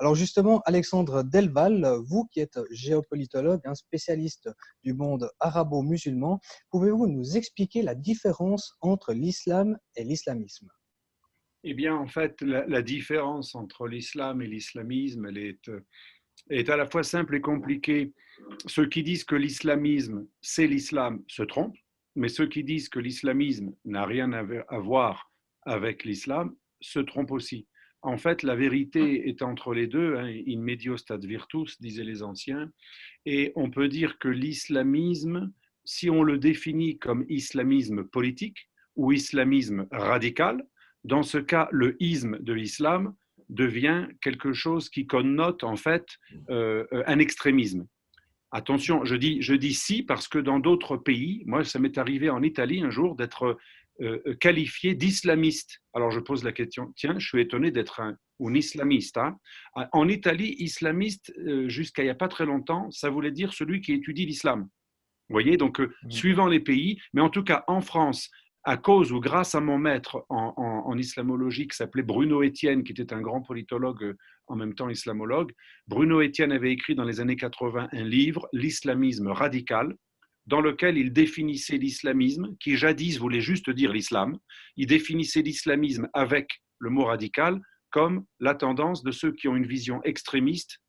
Alors justement, Alexandre Delval, vous qui êtes géopolitologue, un spécialiste du monde arabo-musulman, pouvez-vous nous expliquer la différence entre l'islam et l'islamisme? Eh bien, en fait, la différence entre l'islam et l'islamisme, est à la fois simple et compliquée. Ceux qui disent que l'islamisme, c'est l'islam, se trompent, mais ceux qui disent que l'islamisme n'a rien à voir avec l'islam se trompent aussi. En fait, la vérité est entre les deux, hein, in medio stat virtus, disaient les anciens, et on peut dire que l'islamisme, si on le définit comme islamisme politique ou islamisme radical, dans ce cas, le isme de l'islam devient quelque chose qui connote en fait un extrémisme. Attention, je dis si parce que dans d'autres pays, moi ça m'est arrivé en Italie un jour d'être qualifié d'islamiste. Alors je pose la question, tiens, je suis étonné d'être un islamiste. Hein. En Italie, islamiste, jusqu'à il n'y a pas très longtemps, ça voulait dire celui qui étudie l'islam. Vous voyez, donc suivant les pays, mais en tout cas en France, à cause ou grâce à mon maître en islamologie qui s'appelait Bruno Etienne, qui était un grand politologue en même temps islamologue, Bruno Etienne avait écrit dans les années 80 un livre, L'islamisme radical, dans lequel il définissait l'islamisme, qui jadis voulait juste dire l'islam, il définissait l'islamisme avec le mot radical comme la tendance de ceux qui ont une vision extrémiste,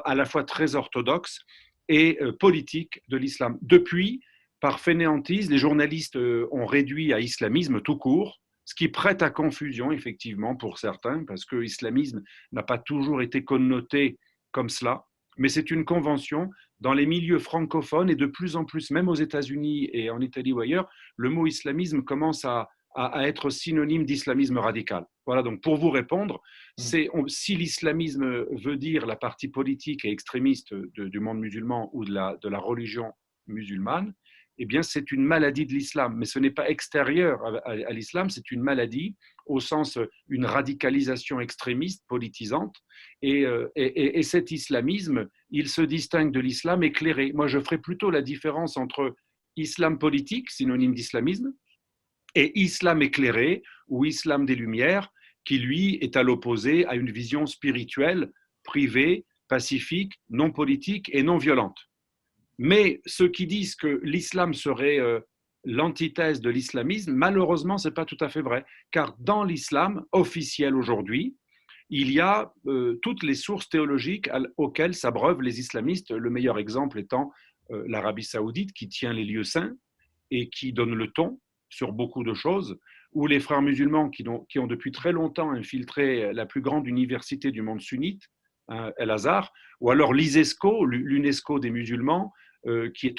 à la fois très orthodoxe et politique de l'islam. Depuis, par fainéantise, les journalistes ont réduit à islamisme tout court, ce qui prête à confusion, effectivement, pour certains, parce que l'islamisme n'a pas toujours été connoté comme cela, mais c'est une convention. Dans les milieux francophones et de plus en plus, même aux États-Unis et en Italie ou ailleurs, le mot islamisme commence à être synonyme d'islamisme radical. Voilà, donc pour vous répondre, si l'islamisme veut dire la partie politique et extrémiste du monde musulman ou de la religion musulmane, eh bien c'est une maladie de l'islam, mais ce n'est pas extérieur à l'islam, c'est une maladie au sens une radicalisation extrémiste, politisante, et cet islamisme, il se distingue de l'islam éclairé. Moi, je ferais plutôt la différence entre islam politique, synonyme d'islamisme, et islam éclairé ou islam des Lumières, qui lui est à l'opposé à une vision spirituelle, privée, pacifique, non politique et non violente. Mais ceux qui disent que l'islam serait l'antithèse de l'islamisme, malheureusement, ce n'est pas tout à fait vrai, car dans l'islam officiel aujourd'hui, il y a toutes les sources théologiques auxquelles s'abreuvent les islamistes, le meilleur exemple étant l'Arabie saoudite qui tient les lieux saints et qui donne le ton sur beaucoup de choses, ou les frères musulmans qui ont depuis très longtemps infiltré la plus grande université du monde sunnite, El-Azhar, ou alors l'ISESCO, l'UNESCO des musulmans, qui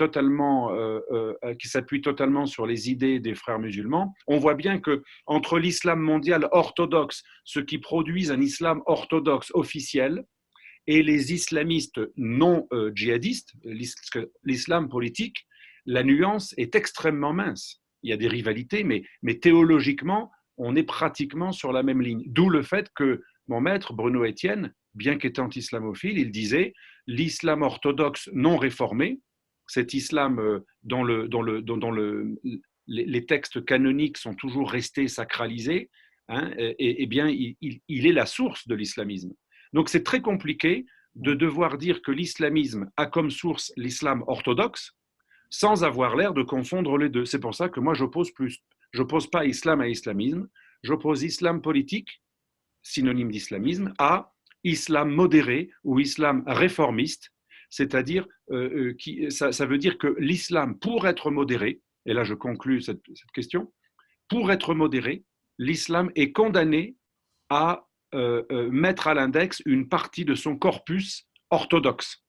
s'appuie totalement sur les idées des frères musulmans. On voit bien que entre l'islam mondial orthodoxe, ceux qui produisent un islam orthodoxe officiel, et les islamistes non djihadistes, l'islam politique, la nuance est extrêmement mince. Il y a des rivalités, mais théologiquement, on est pratiquement sur la même ligne. D'où le fait que mon maître, Bruno Etienne, bien qu'étant islamophile, il disait l'islam orthodoxe non réformé, cet islam dont les textes canoniques sont toujours restés sacralisés, hein, et bien, il est la source de l'islamisme. Donc c'est très compliqué de devoir dire que l'islamisme a comme source l'islam orthodoxe, sans avoir l'air de confondre les deux. C'est pour ça que moi, j'oppose pas islam à islamisme, j'oppose islam politique, synonyme d'islamisme, à islam modéré ou islam réformiste, c'est-à-dire ça veut dire que l'islam, pour être modéré, et là je conclus cette question, pour être modéré, l'islam est condamné à mettre à l'index une partie de son corpus orthodoxe.